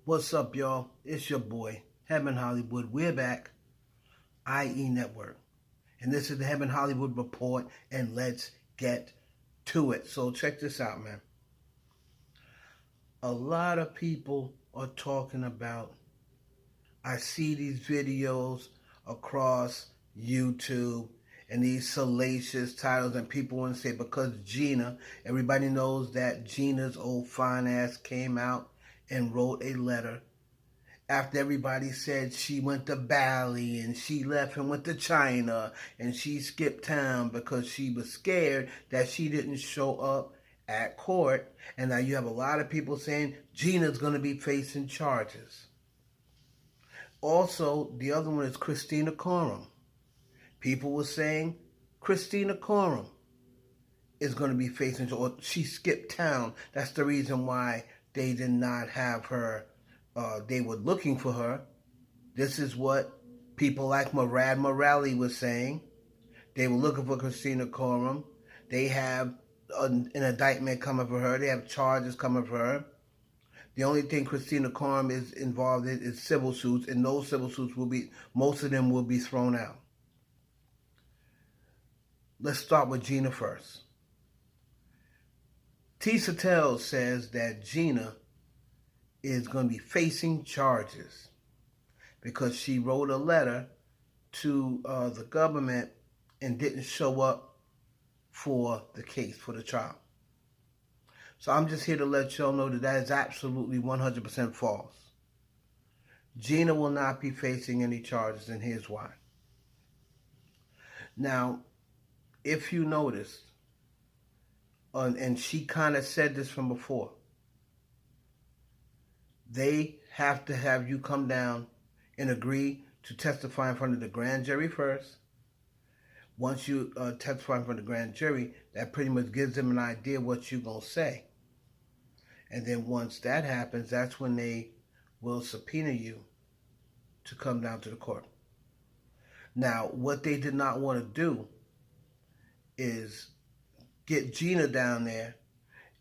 What's up, y'all? It's your boy, Heaven Hollywood. We're back, IE Network. And this is the Heaven Hollywood Report, and let's get to it. So check this out, man. A lot of people are talking about, I see these videos across YouTube and these salacious titles, and people want to say because Gina, everybody knows that Gina's old fine ass came out and wrote a letter after everybody said she went to Bali and she left and went to China and she skipped town because she was scared that she didn't show up at court. And now you have a lot of people saying Gina's going to be facing charges. Also, the other one is Kristina Khorram. People were saying Kristina Khorram is going to be facing, or she skipped town. That's the reason why they did not have her. They were looking for her. This is what people like Murad Morale was saying. They were looking for Kristina Khorram. They have an indictment coming for her. They have charges coming for her. The only thing Kristina Khorram is involved in is civil suits, and those civil suits will be, most of them will be thrown out. Let's start with Gina first. Tisa Tells says that Gina is going to be facing charges because she wrote a letter to the government and didn't show up for the case, for the trial. So I'm just here to let y'all know that that is absolutely 100% false. Gina will not be facing any charges, and here's why. Now, if you noticed, and she kind of said this from before, they have to have you come down and agree to testify in front of the grand jury first. Once you testify in front of the grand jury, that pretty much gives them an idea what you're going to say. And then once that happens, that's when they will subpoena you to come down to the court. Now, what they did not want to do is get Gina down there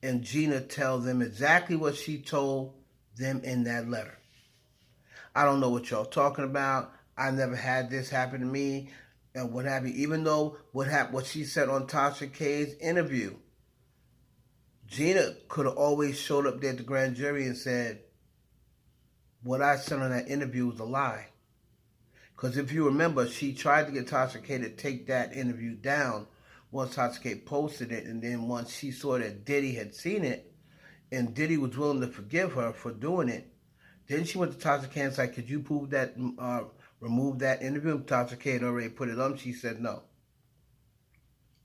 and Gina tell them exactly what she told them in that letter. I don't know what y'all talking about. I never had this happen to me and what have you. Even though what she said on Tasha K's interview, Gina could have always showed up there at the grand jury and said, what I said on that interview was a lie. Because if you remember, she tried to get Tasha K to take that interview down once Tasha K posted it, and then once she saw that Diddy had seen it, and Diddy was willing to forgive her for doing it, then she went to Tasha K and said, could you prove that, remove that interview? Tasha K had already put it on. She said no.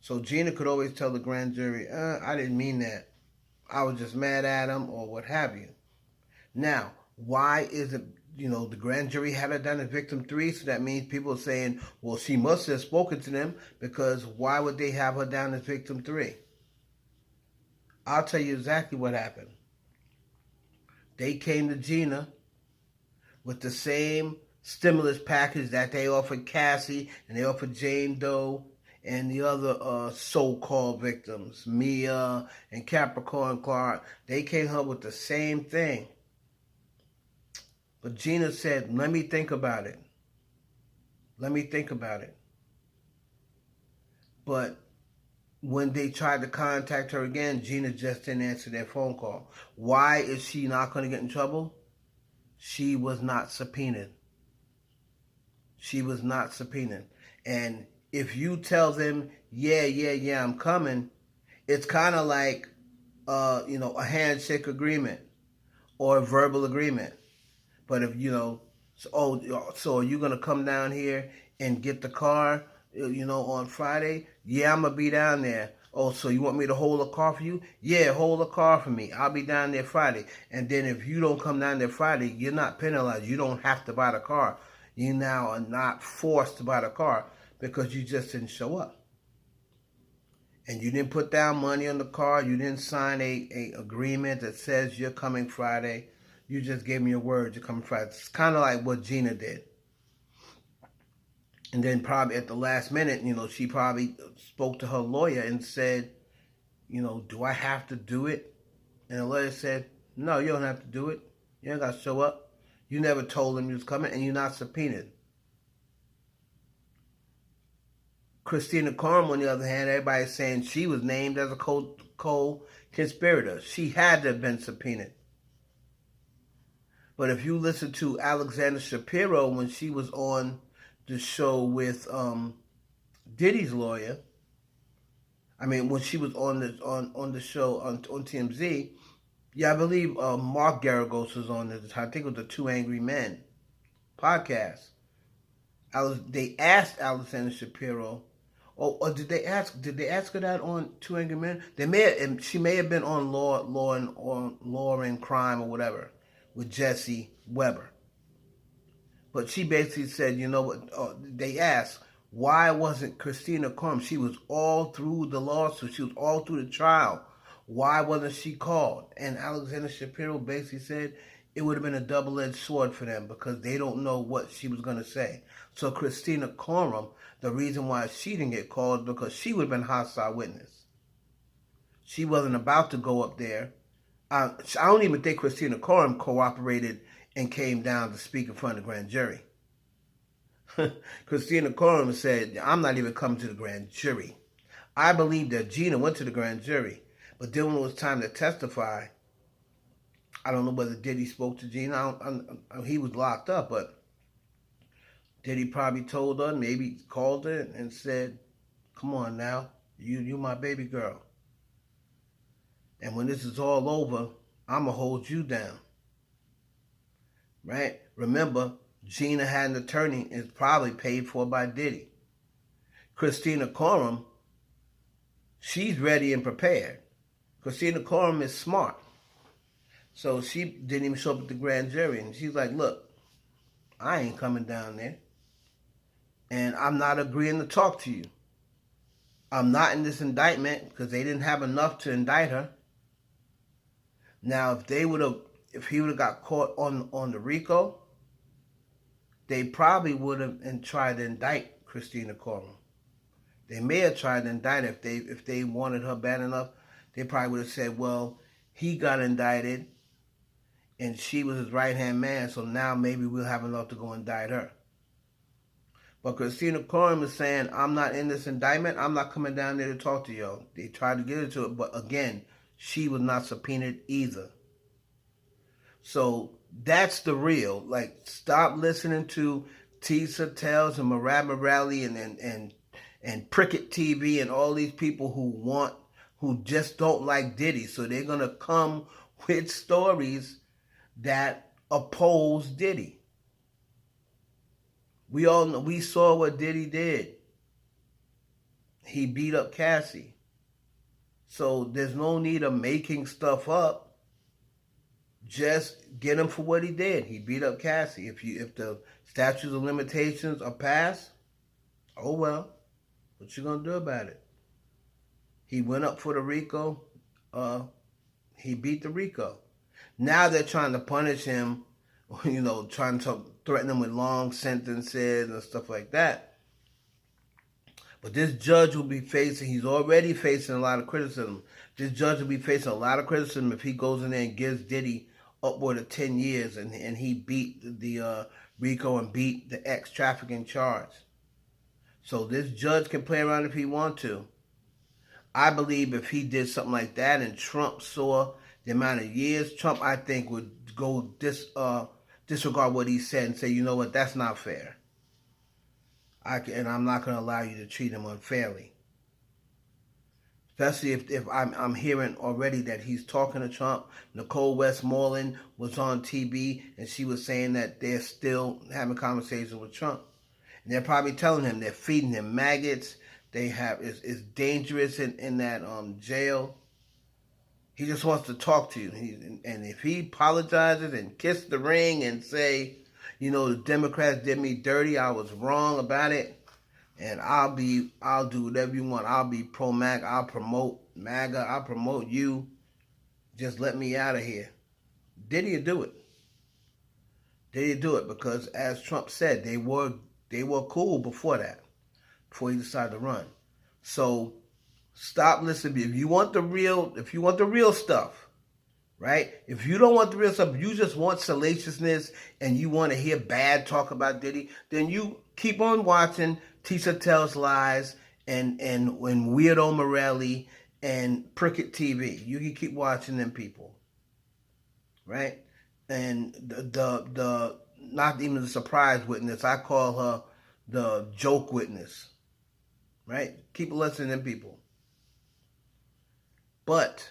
So Gina could always tell the grand jury, I didn't mean that. I was just mad at him or what have you. Now, why is it, the grand jury had her down as victim 3, so that means people are saying, well, she must have spoken to them, because why would they have her down as victim 3? I'll tell you exactly what happened. They came to Gina with the same stimulus package that they offered Cassie and they offered Jane Doe and the other so-called victims, Mia and Capricorn Clark. They came up with the same thing. But Gina said, let me think about it. Let me think about it. But when they tried to contact her again, Gina just didn't answer their phone call. Why is she not going to get in trouble? She was not subpoenaed. She was not subpoenaed. And if you tell them, yeah, I'm coming, it's kind of like, a handshake agreement or a verbal agreement. But if, so are you going to come down here and get the car, on Friday? Yeah, I'm going to be down there. Oh, so you want me to hold a car for you? Yeah, hold a car for me. I'll be down there Friday. And then if you don't come down there Friday, you're not penalized. You don't have to buy the car. You now are not forced to buy the car because you just didn't show up. And you didn't put down money on the car. You didn't sign a agreement that says you're coming Friday. You just gave me your word you're coming Friday. It's kind of like what Gina did. And then probably at the last minute, she probably spoke to her lawyer and said, do I have to do it? And the lawyer said, no, you don't have to do it. You ain't got to show up. You never told them you was coming, and you're not subpoenaed. Kristina Khorram, on the other hand, everybody's saying she was named as a co-conspirator. She had to have been subpoenaed. But if you listen to Alexandra Shapiro when she was on the show with Diddy's lawyer, when she was on the show on TMZ, I believe Mark Garagos was on this. I think it was the Two Angry Men podcast. They asked Alexandra Shapiro, or did they ask her that on Two Angry Men? She may have been on Law and Crime or whatever with Jesse Weber. But she basically said, you know what? They asked, why wasn't Kristina Khorram? She was all through the lawsuit. She was all through the trial. Why wasn't she called? And Alexander Shapiro basically said it would have been a double-edged sword for them because they don't know what she was going to say. So Kristina Khorram, the reason why she didn't get called because she would have been a hostile witness. She wasn't about to go up there. I don't even think Kristina Khorram cooperated and came down to speak in front of the grand jury. Kristina Khorram said, I'm not even coming to the grand jury. I believe that Gina went to the grand jury, but then when it was time to testify, I don't know whether Diddy spoke to Gina. He was locked up, but Diddy probably told her, maybe called her and said, come on now, you my baby girl. And when this is all over, I'm going to hold you down. Right? Remember, Gina had an attorney and is probably paid for by Diddy. Kristina Khorram, she's ready and prepared. Kristina Khorram is smart. So she didn't even show up at the grand jury. And she's like, look, I ain't coming down there. And I'm not agreeing to talk to you. I'm not in this indictment because they didn't have enough to indict her. Now, if he would have got caught on the RICO, they probably would have tried to indict Kristina Khorram. They may have tried to indict her if they wanted her bad enough. They probably would have said, well, he got indicted and she was his right-hand man, so now maybe we'll have enough to go indict her. But Kristina Khorram is saying, I'm not in this indictment. I'm not coming down there to talk to y'all. They tried to get her to it, but again, she was not subpoenaed either. So that's the real. Like, stop listening to Tisa Tells and Marab Morelli and Prickett TV and all these people who just don't like Diddy. So they're gonna come with stories that oppose Diddy. We all know, we saw what Diddy did. He beat up Cassie. So there's no need of making stuff up. Just get him for what he did. He beat up Cassie. If the statutes of limitations are passed, oh well, what you gonna do about it? He went up for the RICO. He beat the RICO. Now they're trying to punish him, trying to threaten him with long sentences and stuff like that. But this judge will be he's already facing a lot of criticism. This judge will be facing a lot of criticism if he goes in there and gives Diddy upward of 10 years and he beat the RICO and beat the ex-trafficking charge. So this judge can play around if he wants to. I believe if he did something like that and Trump saw the amount of years, Trump, I think, would go disregard what he said and say, you know what, that's not fair. And I'm not going to allow you to treat him unfairly. Especially if I'm hearing already that he's talking to Trump. Nicole Westmoreland was on TV and she was saying that they're still having conversations with Trump. And they're probably telling him they're feeding him maggots. It's dangerous in that jail. He just wants to talk to you. And if he apologizes and kiss the ring and say, the Democrats did me dirty, I was wrong about it, and I'll do whatever you want. I'll be pro-MAGA, I'll promote MAGA, I'll promote you. Just let me out of here. Did he do it? Did he do it? Because as Trump said, they were cool before that, before he decided to run. So stop listening. If you want the real stuff, right? If you don't want the real stuff, you just want salaciousness and you want to hear bad talk about Diddy, then you keep on watching Tisha Tells Lies and Weirdo Morelli and Prickett TV. You can keep watching them people, right? And the not even the surprise witness, I call her the joke witness, right? Keep listening to them people. But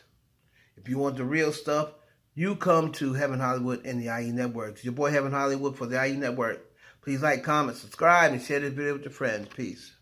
if you want the real stuff, you come to Heaven Hollywood and the IE Network. It's your boy Heaven Hollywood for the IE Network. Please like, comment, subscribe, and share this video with your friends. Peace.